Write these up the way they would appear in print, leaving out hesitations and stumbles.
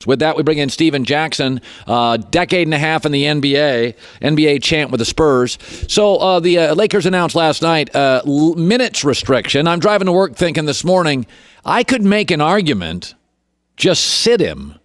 So with that, we bring in Steven Jackson, decade and a half in the NBA champ with the Spurs. So the Lakers announced last night minutes restriction. I'm driving to work thinking this morning, I could make an argument, just sit him,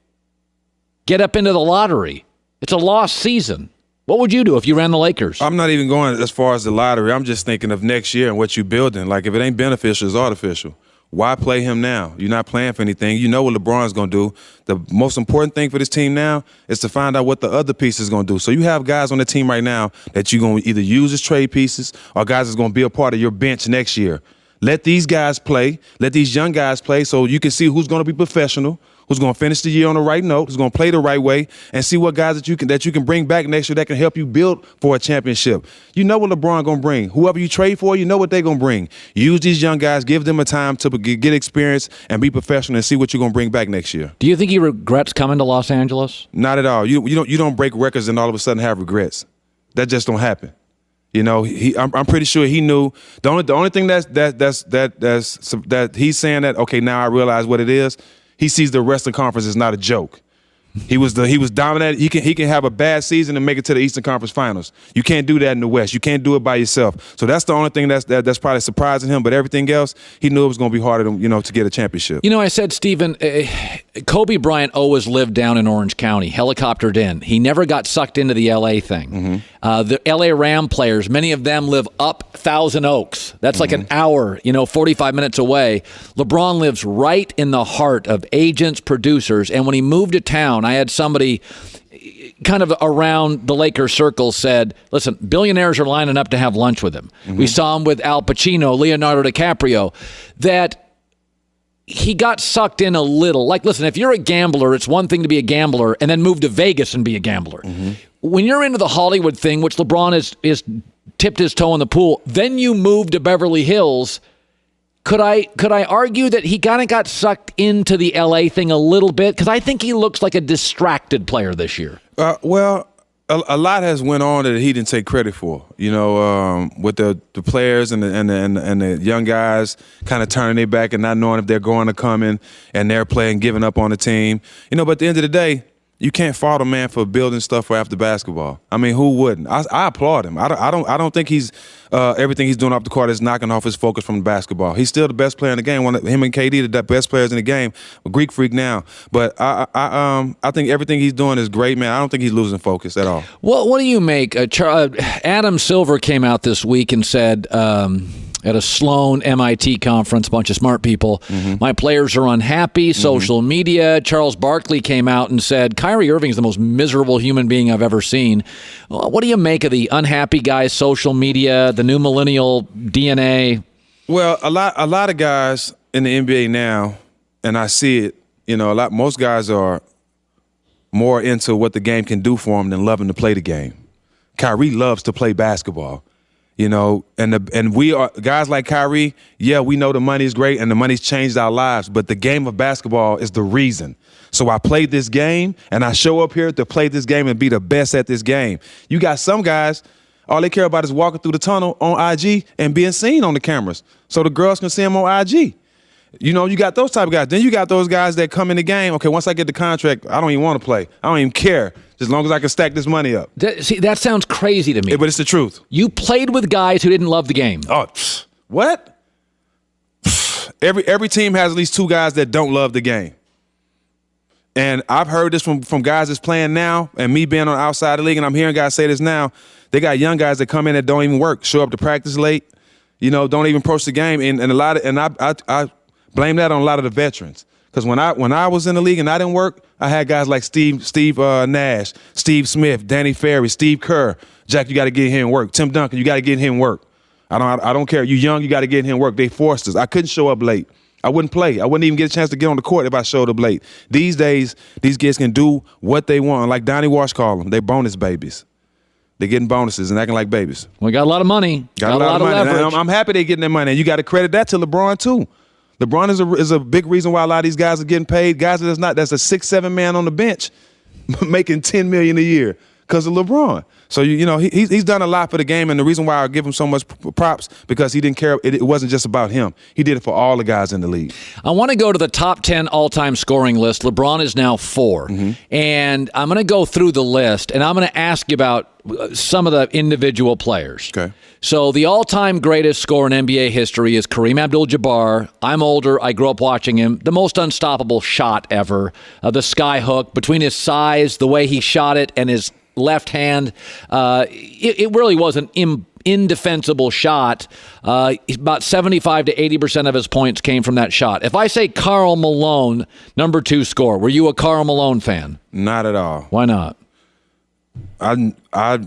get up into the lottery. It's a lost season. What would you do if you ran the Lakers? I'm not even going as far as the lottery. I'm just thinking of next year and what you're building. Like, if it ain't beneficial, it's artificial. Why play him now? You're not playing for anything. You know what LeBron's going to do. The most important thing for this team now is to find out what the other piece is going to do. So you have guys on the team right now that you're going to either use as trade pieces or guys that's going to be a part of your bench next year. Let these guys play. Let these young guys play so you can see who's going to be professional, who's going to finish the year on the right note, who's going to play the right way, and see what guys that you can bring back next year that can help you build for a championship. You know what LeBron going to bring. Whoever you trade for, you know what they're going to bring. Use these young guys, give them a time to get experience and be professional and see what you're going to bring back next year. Do you think he regrets coming to Los Angeles? Not at all. You don't break records and all of a sudden have regrets. That just don't happen. You know, I'm pretty sure he knew the only thing that he's saying that, okay, now I realize what it is. He sees the Western Conference is not a joke. He was dominant. He can have a bad season and make it to the Eastern Conference Finals. You can't do that in the West. You can't do it by yourself. So that's the only thing that's probably surprising him. But everything else, he knew it was going to be harder to get a championship. You know, I said, Stephen, Kobe Bryant always lived down in Orange County, helicoptered in. He never got sucked into the L.A. thing. Mm-hmm. The L.A. Ram players, many of them live up Thousand Oaks. That's like an hour, 45 minutes away. LeBron lives right in the heart of agents, producers, and when he moved to town, I had somebody kind of around the Lakers circle said, listen, billionaires are lining up to have lunch with him. Mm-hmm. We saw him with Al Pacino, Leonardo DiCaprio, that he got sucked in a little. Like, listen, if you're a gambler, it's one thing to be a gambler and then move to Vegas and be a gambler. Mm-hmm. When you're into the Hollywood thing, which LeBron is tipped his toe in the pool, then you move to Beverly Hills. Could I argue that he kind of got sucked into the L.A. thing a little bit? Because I think he looks like a distracted player this year. Well, a lot has went on that he didn't take credit for. With the players and the young guys kind of turning their back and not knowing if they're going to come in and they're playing, giving up on the team. But at the end of the day, you can't fault a man for building stuff for after basketball. I mean, who wouldn't? I applaud him. I don't think he's everything he's doing off the court is knocking off his focus from basketball. He's still the best player in the game. Him and KD, the best players in the game. A Greek freak now, but I think everything he's doing is great, man. I don't think he's losing focus at all. Well, what do you make? Adam Silver came out this week and said. At a Sloan MIT conference, a bunch of smart people. Mm-hmm. My players are unhappy, social media. Charles Barkley came out and said, Kyrie Irving is the most miserable human being I've ever seen. What do you make of the unhappy guys, social media, the new millennial DNA? Well, a lot of guys in the NBA now, and I see it, most guys are more into what the game can do for them than loving to play the game. Kyrie loves to play basketball. And we are guys like Kyrie. Yeah, we know the money is great and the money's changed our lives, but the game of basketball is the reason. So I played this game and I show up here to play this game and be the best at this game. You got some guys, all they care about is walking through the tunnel on IG and being seen on the cameras so the girls can see them on IG. You got those type of guys. Then you got those guys that come in the game. Okay, once I get the contract, I don't even want to play. I don't even care. As long as I can stack this money up. That sounds crazy to me. But it's the truth. You played with guys who didn't love the game. Oh, what? Every team has at least two guys that don't love the game. And I've heard this from guys that's playing now, and me being on the outside of the league, and I'm hearing guys say this now. They got young guys that come in that don't even work, show up to practice late, don't even approach the game, and I blame that on a lot of the veterans. Because when I was in the league and I didn't work, I had guys like Steve Nash, Steve Smith, Danny Ferry, Steve Kerr. Jack, you got to get in here and work. Tim Duncan, you got to get in here and work. I don't care. You young, you got to get in here and work. They forced us. I couldn't show up late. I wouldn't play. I wouldn't even get a chance to get on the court if I showed up late. These days, these kids can do what they want. Like Donnie Walsh called them, they bonus babies. They're getting bonuses and acting like babies. We got a lot of money. Got a lot of money. Leverage. I'm happy they're getting their money. And you got to credit that to LeBron, too. LeBron is a big reason why a lot of these guys are getting paid. Guys that's a 6-7 man on the bench making $10 million a year. because of LeBron. So, he's done a lot for the game, and the reason why I give him so much props because he didn't care. It wasn't just about him. He did it for all the guys in the league. I want to go to the top 10 all-time scoring list. LeBron is now 4. And I'm going to go through the list, and I'm going to ask you about some of the individual players. Okay. So the all-time greatest scorer in NBA history is Kareem Abdul-Jabbar. I'm older. I grew up watching him. The most unstoppable shot ever. The sky hook. Between his size, the way he shot it, and his left hand, it really was an indefensible shot. About 75 to 80% of his points came from that shot. If I say Karl Malone, number 2 scorer, were you a Karl Malone fan? Not at all. Why not?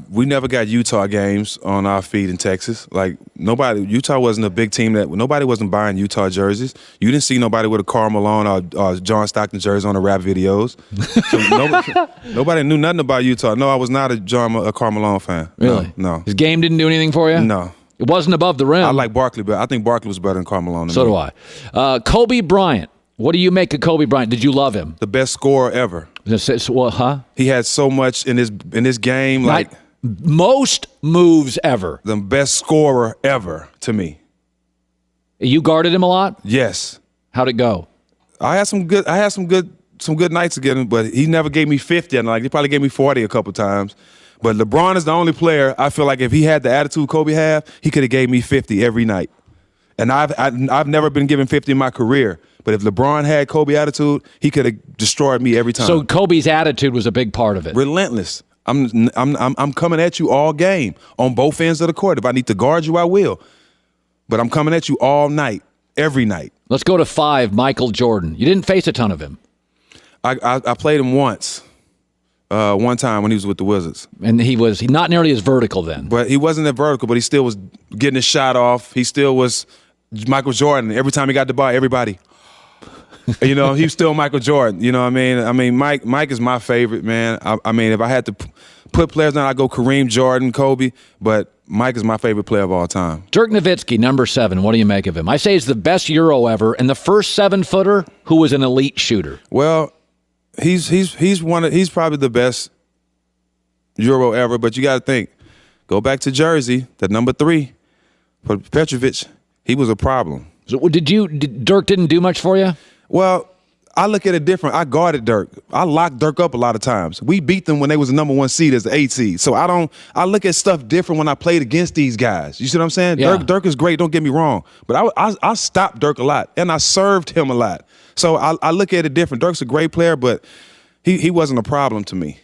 We never got Utah games on our feed in Texas. Like Utah wasn't a big team nobody wasn't buying Utah jerseys. You didn't see nobody with a Karl Malone or John Stockton jersey on the rap videos. So nobody knew nothing about Utah. No, I was not a Karl Malone fan. Really? No. His game didn't do anything for you? No. It wasn't above the rim. I like Barkley, but I think Barkley was better than Karl Malone. So do I. Kobe Bryant. What do you make of Kobe Bryant? Did you love him? The best scorer ever. He had so much in his game. Like most moves ever. The best scorer ever to me. You guarded him a lot? Yes. How'd it go? I had some good nights against him, but he never gave me 50. And he probably gave me 40 a couple times. But LeBron is the only player I feel like if he had the attitude Kobe had, he could have gave me 50 every night. And I've never been given 50 in my career. But if LeBron had Kobe attitude, he could have destroyed me every time. So Kobe's attitude was a big part of it. Relentless. I'm coming at you all game on both ends of the court. If I need to guard you, I will. But I'm coming at you all night, every night. Let's go to 5, Michael Jordan. You didn't face a ton of him. I played him once. One time when he was with the Wizards. And he was not nearly as vertical then. But he wasn't that vertical, but he still was getting his shot off. He still was Michael Jordan. Every time he got the ball, everybody. He's still Michael Jordan. You know what I mean? Mike is my favorite, man. I mean, if I had to put players down, I'd go Kareem, Jordan, Kobe. But Mike is my favorite player of all time. Dirk Nowitzki, number 7. What do you make of him? I say he's the best Euro ever, and the first 7-footer who was an elite shooter. Well, he's probably the best Euro ever. But you got to think, go back to Jersey, that number 3, Petrovic. He was a problem. So Dirk didn't do much for you? Well, I look at it different. I guarded Dirk. I locked Dirk up a lot of times. We beat them when they was the number 1 seed as the 8 seed. So I look at stuff different when I played against these guys. You see what I'm saying? Yeah. Dirk is great, don't get me wrong. But I stopped Dirk a lot, and I served him a lot. So I look at it different. Dirk's a great player, but he wasn't a problem to me.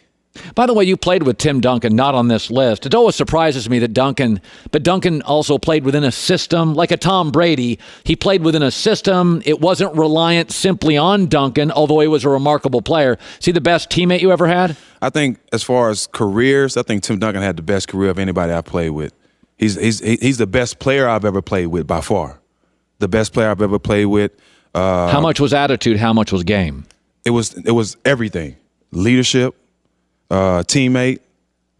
By the way, you played with Tim Duncan, not on this list. It always surprises me that Duncan also played within a system, like a Tom Brady. He played within a system. It wasn't reliant simply on Duncan, although he was a remarkable player. Is he the best teammate you ever had? I think as far as careers, I think Tim Duncan had the best career of anybody I've played with. He's the best player I've ever played with by far. The best player I've ever played with. How much was attitude? How much was game? It was everything. Leadership. Teammate,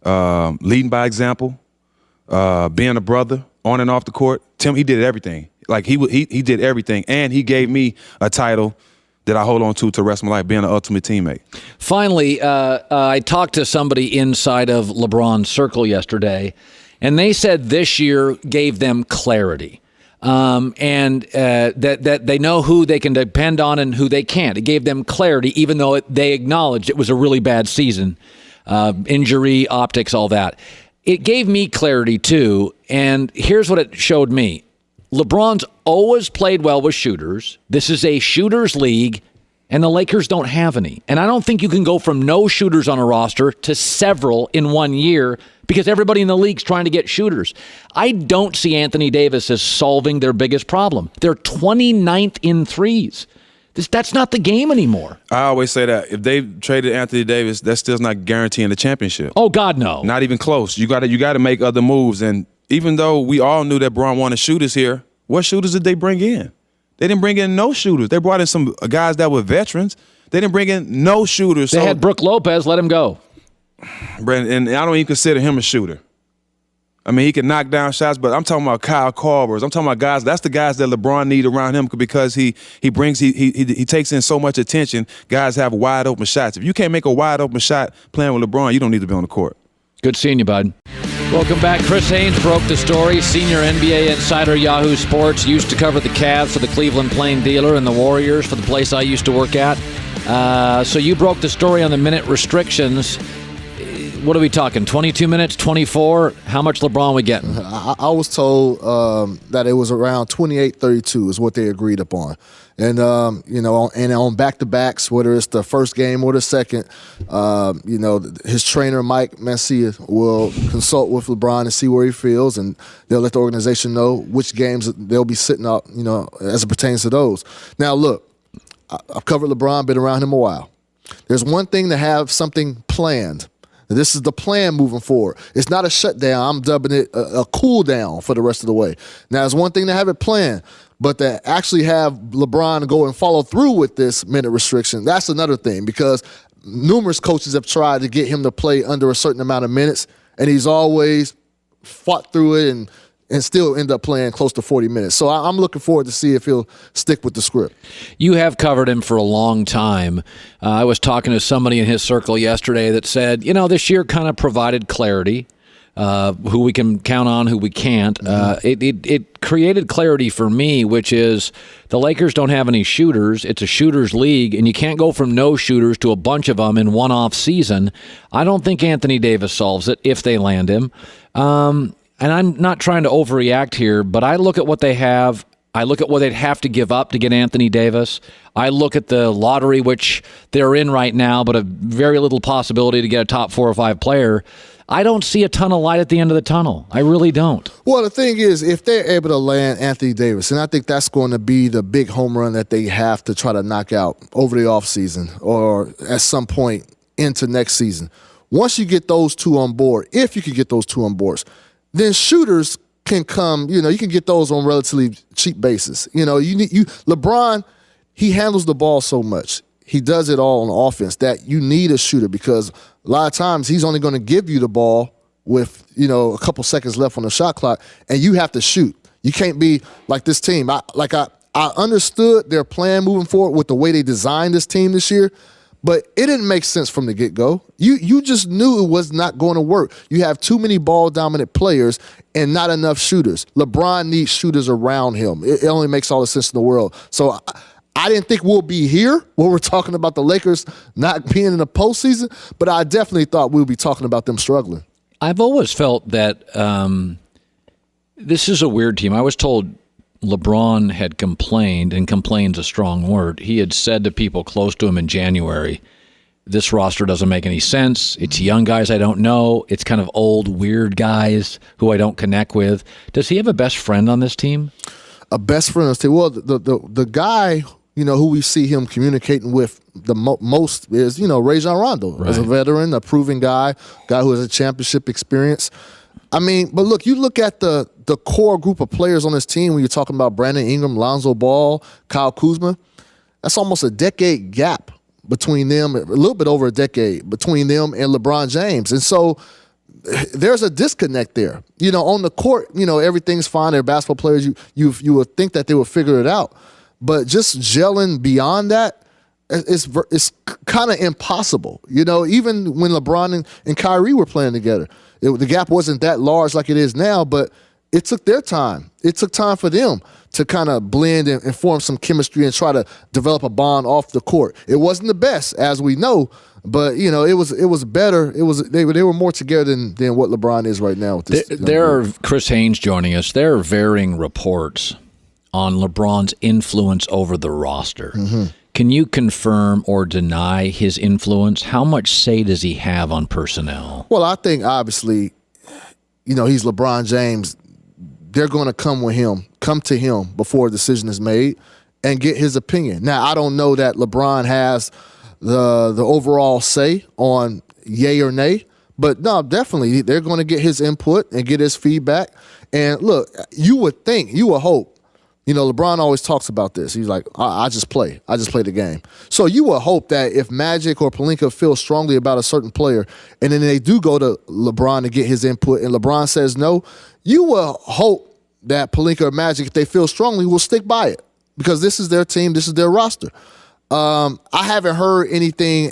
leading by example, being a brother on and off the court. Tim, he did everything. Like he did everything, and he gave me a title that I hold on to the rest of my life, being an ultimate teammate. Finally, I talked to somebody inside of LeBron's circle yesterday, and they said this year gave them clarity. And that they know who they can depend on and who they can't. It gave them clarity, even though they acknowledged it was a really bad season. Injury, optics, all that. It gave me clarity, too, and here's what it showed me. LeBron's always played well with shooters. This is a shooters league, and the Lakers don't have any. And I don't think you can go from no shooters on a roster to several in 1 year because everybody in the league's trying to get shooters. I don't see Anthony Davis as solving their biggest problem. They're 29th in threes. That's not the game anymore. I always say that if they traded Anthony Davis, that's still not guaranteeing the championship. Oh, God, no. Not even close. You got to make other moves. And even though we all knew that Bron wanted shooters here, what shooters did they bring in? They didn't bring in no shooters. They brought in some guys that were veterans. They didn't bring in no shooters. They had Brook Lopez. Let him go. Brandon, and I don't even consider him a shooter. I mean, he can knock down shots, but I'm talking about Kyle Korver. I'm talking about guys. That's the guys that LeBron need around him because he takes in so much attention. Guys have wide open shots. If you can't make a wide open shot playing with LeBron, you don't need to be on the court. Good seeing you, bud. Welcome back. Chris Haynes broke the story. Senior NBA insider, Yahoo Sports. Used to cover the Cavs for the Cleveland Plain Dealer and the Warriors for the place I used to work at. So you broke the story on the minute restrictions. What are we talking, 22 minutes, 24? How much LeBron are we getting? I was told that it was around 28-32 is what they agreed upon. And, on back-to-backs, whether it's the first game or the second, his trainer, Mike Mancia, will consult with LeBron and see where he feels, and they'll let the organization know which games they'll be sitting up, as it pertains to those. Now, look, I've covered LeBron, been around him a while. There's one thing to have something planned. This is the plan moving forward. It's not a shutdown. I'm dubbing it a cool down for the rest of the way. Now, it's one thing to have it planned, but to actually have LeBron go and follow through with this minute restriction, that's another thing, because numerous coaches have tried to get him to play under a certain amount of minutes, and he's always fought through it and still end up playing close to 40 minutes. So I'm looking forward to see if he'll stick with the script. You have covered him for a long time. I was talking to somebody in his circle yesterday that said, this year kind of provided clarity, who we can count on, who we can't. It created clarity for me, which is the Lakers don't have any shooters. It's a shooters league, and you can't go from no shooters to a bunch of them in one off season. I don't think Anthony Davis solves it if they land him. And I'm not trying to overreact here, but I look at what they have. I look at what they'd have to give up to get Anthony Davis. I look at the lottery, which they're in right now, but a very little possibility to get a top 4 or 5 player. I don't see a ton of light at the end of the tunnel. I really don't. Well, the thing is, if they're able to land Anthony Davis, and I think that's going to be the big home run that they have to try to knock out over the offseason or at some point into next season. Once you get those two on board, if you can get those two on board, then shooters can come, you can get those on relatively cheap basis. LeBron, he handles the ball so much. He does it all on offense that you need a shooter, because a lot of times he's only going to give you the ball with, a couple seconds left on the shot clock, and you have to shoot. You can't be like this team. I understood their plan moving forward with the way they designed this team this year, but it didn't make sense from the get-go. You just knew it was not going to work. You have too many ball-dominant players and not enough shooters. LeBron needs shooters around him. It only makes all the sense in the world. So I didn't think we'll be here when we're talking about the Lakers not being in the postseason, but I definitely thought we'll be talking about them struggling. I've always felt that this is a weird team. I was told LeBron had complained, and complain's a strong word. He had said to people close to him in January, this roster doesn't make any sense. It's young guys I don't know. It's kind of old, weird guys who I don't connect with. Does he have a best friend on this team? A best friend on this team? Well, the guy, who we see him communicating with the most is, Rajon Rondo. Right. As a veteran, a proven guy who has a championship experience. But look, you look at the core group of players on this team when you're talking about Brandon Ingram, Lonzo Ball, Kyle Kuzma. That's almost a decade gap between them, a little bit over a decade between them and LeBron James. And so there's a disconnect there. On the court, everything's fine. They're basketball players. You would think that they would figure it out. But just gelling beyond that, it's kind of impossible. Even when LeBron and Kyrie were playing together, the gap wasn't that large like it is now, but it took their time. It took time for them to kind of blend and form some chemistry and try to develop a bond off the court. It wasn't the best, as we know, but it was better. They were more together than what LeBron is right now. With this, there are Chris Haynes joining us. There are varying reports on LeBron's influence over the roster. Mm-hmm. Can you confirm or deny his influence? How much say does he have on personnel? Well, I think obviously, he's LeBron James. They're going to come to him before a decision is made and get his opinion. Now, I don't know that LeBron has the overall say on yay or nay, but no, definitely they're going to get his input and get his feedback. And look, you would hope, LeBron always talks about this. He's like, I just play the game. So you would hope that if Magic or Pelinka feel strongly about a certain player, and then they do go to LeBron to get his input, and LeBron says no, you will hope that Pelinka or Magic, if they feel strongly, will stick by it, because this is their team, this is their roster. I haven't heard anything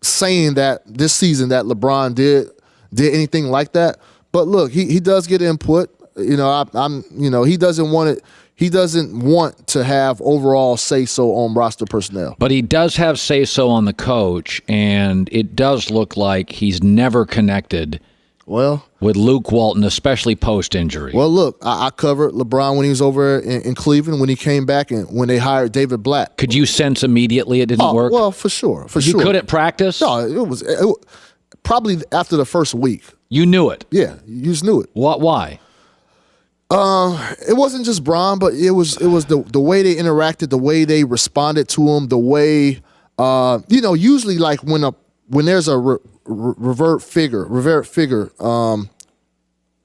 saying that this season that LeBron did anything like that. But look, he does get input. You know, he doesn't want it. He doesn't want to have overall say-so on roster personnel. But he does have say-so on the coach, and it does look like he's never connected with Luke Walton, especially post-injury. Well, look, I covered LeBron when he was over in Cleveland, when he came back, and when they hired David Blatt. Could you sense immediately it didn't work? Well, for sure. You couldn't practice? No, it was probably after the first week. You knew it? Yeah, you just knew it. Why? It wasn't just Bron, but it was the way they interacted, the way they responded to him, the way usually like when there's a revered figure,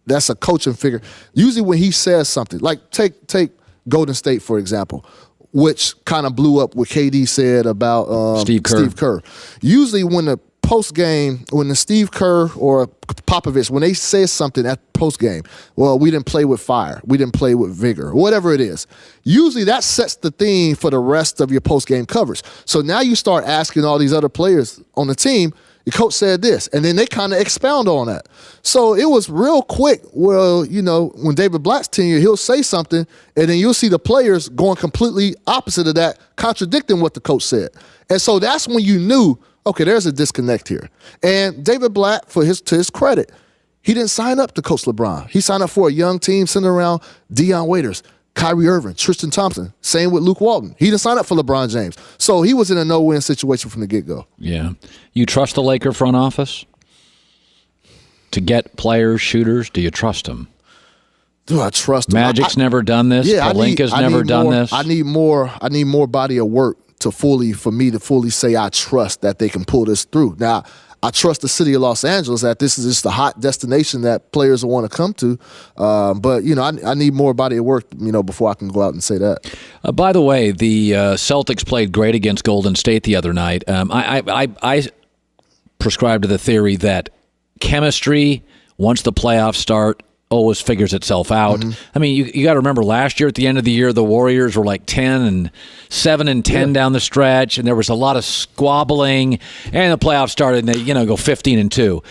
that's a coaching figure. Usually when he says something, like take Golden State for example, which kind of blew up what KD said about Steve Kerr. Usually when the post game, when the Steve Kerr or Popovich, when they say something at post game, well, we didn't play with fire, we didn't play with vigor, whatever it is. Usually that sets the theme for the rest of your post game coverage. So now you start asking all these other players on the team, the coach said this, and then they kind of expound on that. So it was real quick. Well, when David Blatt's tenure, he'll say something, and then you'll see the players going completely opposite of that, contradicting what the coach said. And so that's when you knew, okay, there's a disconnect here. And David Blatt, to his credit, he didn't sign up to coach LeBron. He signed up for a young team centered around Deion Waiters, Kyrie Irving, Tristan Thompson. Same with Luke Walton. He didn't sign up for LeBron James. So he was in a no-win situation from the get-go. Yeah. You trust the Laker front office to get players, shooters? Do you trust them? Do I trust them? Magic's never done this. Yeah, Pelinka's never done this. I need more body of work for me to fully say I trust that they can pull this through. Now, I trust the city of Los Angeles that this is just a hot destination that players will want to come to. But I need more body of work, before I can go out and say that. By the way, the Celtics played great against Golden State the other night. I prescribe to the theory that chemistry, once the playoffs start, always figures itself out. Mm-hmm. I mean, you got to remember last year at the end of the year, the Warriors were like 7-10 down the stretch, and there was a lot of squabbling, and the playoffs started, and they go 15-2.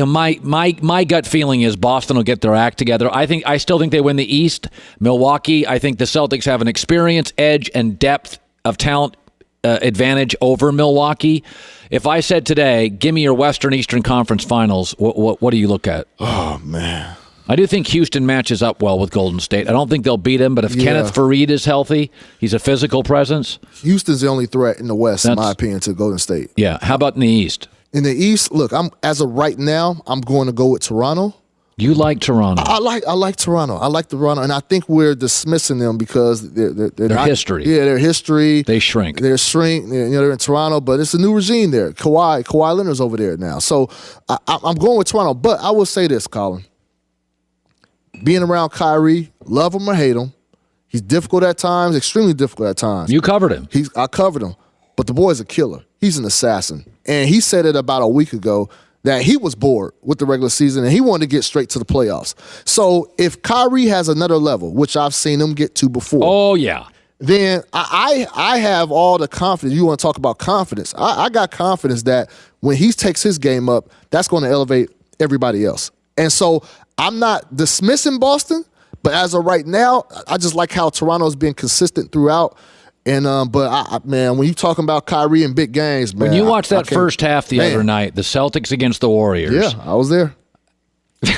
My gut feeling is Boston will get their act together. I still think they win the East. Milwaukee, I think the Celtics have an experience, edge, and depth of talent advantage over Milwaukee. If I said today, give me your Western Eastern Conference Finals, what do you look at? Oh man. I do think Houston matches up well with Golden State. I don't think they'll beat him, but if Kenneth Faried is healthy, he's a physical presence. Houston's the only threat in the West, in my opinion, to Golden State. Yeah. How about in the East? In the East, look, as of right now, I'm going to go with Toronto. You like Toronto? I like Toronto. I like Toronto, and I think we're dismissing them because their history. Yeah, their history. They shrink. They're in Toronto, but it's a new regime there. Kawhi Leonard's over there now, so I'm going with Toronto. But I will say this, Colin. Being around Kyrie, love him or hate him, he's difficult at times, extremely difficult at times. You covered him. I covered him, but the boy's a killer. He's an assassin, and he said it about a week ago that he was bored with the regular season and he wanted to get straight to the playoffs. So if Kyrie has another level, which I've seen him get to before, oh yeah, then I have all the confidence. You want to talk about confidence? I got confidence that when he takes his game up, that's going to elevate everybody else. And so I'm not dismissing Boston, but as of right now, I just like how Toronto's been consistent throughout. And but man, when you talking about Kyrie in big games, man, when you watch that first half the other night, the Celtics against the Warriors. Yeah, I was there.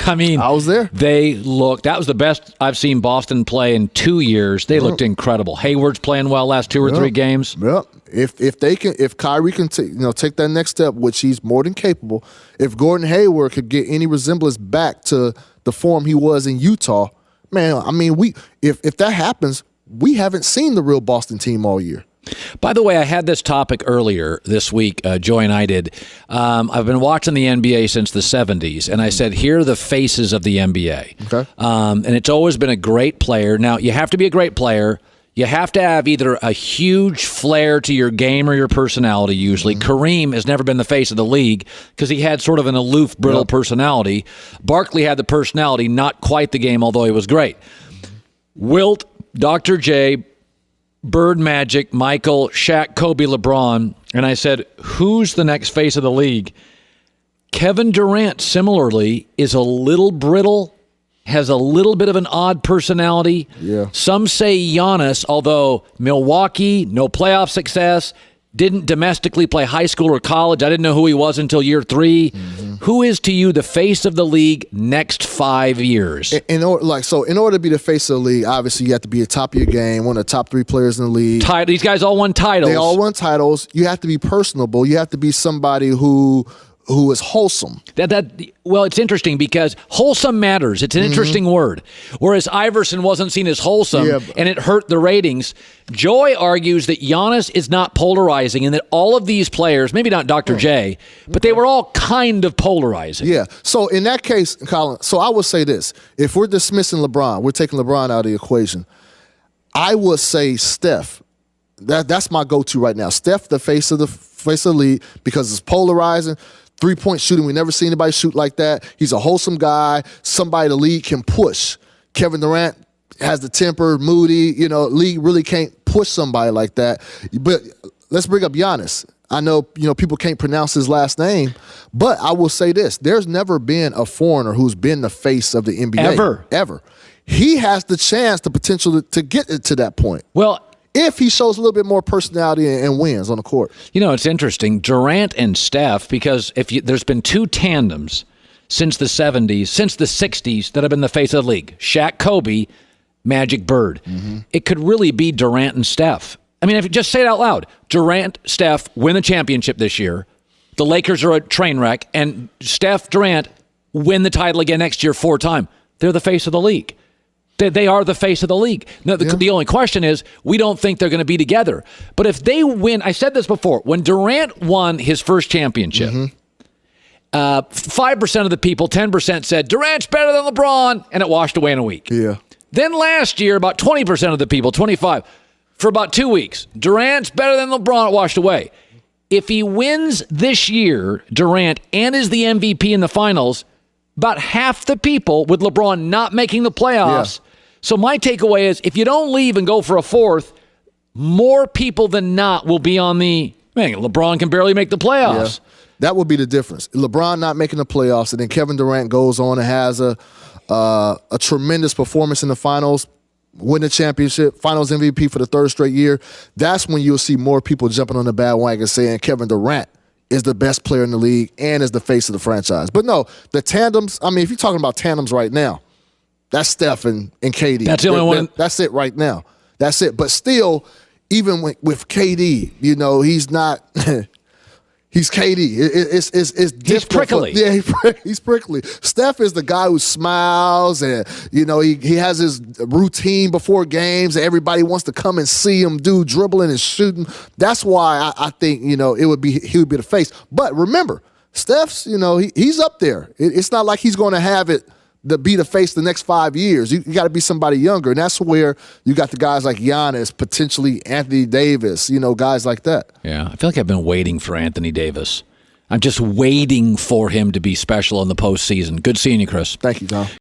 I mean, I was there. That was the best I've seen Boston play in 2 years. They looked incredible. Hayward's playing well last 2 or 3 games. Yep. If Kyrie can take that next step, which he's more than capable, if Gordon Hayward could get any resemblance back to the form he was in Utah, man, I mean, if that happens, we haven't seen the real Boston team all year. By the way, I had this topic earlier this week, Joy and I did. I've been watching the NBA since the 70s, and I said, here are the faces of the NBA. Okay. And it's always been a great player. Now, you have to be a great player. You have to have either a huge flair to your game or your personality, usually. Kareem has never been the face of the league because he had sort of an aloof, brittle personality. Barkley had the personality, not quite the game, although he was great. Wilt, Dr. J, Bird, Magic, Michael, Shaq, Kobe, LeBron, and I said, who's the next face of the league? Kevin Durant, similarly, is a little brittle, has a little bit of an odd personality. Yeah. Some say Giannis, although Milwaukee, no playoff success, didn't domestically play high school or college. I didn't know who he was until year 3. Mm-hmm. Who is to you the face of the league next 5 years? In order to be the face of the league, obviously you have to be at the top of your game, one of the top 3 players in the league. These guys all won titles. They all won titles. You have to be personable. You have to be somebody who is wholesome. Well, it's interesting because wholesome matters. It's an interesting word. Whereas Iverson wasn't seen as wholesome, and it hurt the ratings. Joy argues that Giannis is not polarizing and that all of these players, maybe not Dr. J, but they were all kind of polarizing. Yeah. So in that case, Colin, so I would say this. If we're dismissing LeBron, we're taking LeBron out of the equation, I would say Steph. That's my go-to right now. Steph, the face of the league, because it's polarizing. 3-point shooting, we never seen anybody shoot like that. He's a wholesome guy, somebody the league can push. Kevin Durant has the temper, moody, league really can't push somebody like that. But let's bring up Giannis. I know, people can't pronounce his last name, but I will say this. There's never been a foreigner who's been the face of the NBA. Ever. He has the chance, the potential to get it to that point. Well, if he shows a little bit more personality and wins on the court. It's interesting, Durant and Steph, because there's been 2 tandems since the 70s, since the 60s that have been the face of the league. Shaq, Kobe, Magic, Bird. Mm-hmm. It could really be Durant and Steph. I mean, if you just say it out loud, Durant, Steph win the championship this year. The Lakers are a train wreck, and Steph, Durant win the title again next year 4 times. They're the face of the league. They are the face of the league. Now, the only question is, we don't think they're going to be together. But if they win, I said this before, when Durant won his first championship, 5% of the people, 10% said, Durant's better than LeBron, and it washed away in a week. Yeah. Then last year, about 20% of the people, 25, for about 2 weeks, Durant's better than LeBron, it washed away. If he wins this year, Durant, and is the MVP in the finals, about half the people with LeBron not making the playoffs. Yeah. So my takeaway is, if you don't leave and go for a 4th, more people than not will be on the, LeBron can barely make the playoffs. Yeah. That would be the difference. LeBron not making the playoffs, and then Kevin Durant goes on and has a tremendous performance in the finals, win the championship, finals MVP for the 3rd straight year. That's when you'll see more people jumping on the bandwagon saying Kevin Durant is the best player in the league and is the face of the franchise. But no, the tandems, if you're talking about tandems right now, that's Steph and KD. That's the only one. That's it right now. That's it. But still, even with KD, he's not he's KD. It's he's prickly. Yeah, he's prickly. Steph is the guy who smiles and, he has his routine before games and everybody wants to come and see him do dribbling and shooting. That's why I think, he would be the face. But remember, Steph's, he's up there. It's not like he's going to have it to be the face the next 5 years. You got to be somebody younger. And that's where you got the guys like Giannis, potentially Anthony Davis, guys like that. Yeah, I feel like I've been waiting for Anthony Davis. I'm just waiting for him to be special in the postseason. Good seeing you, Chris. Thank you, Tom.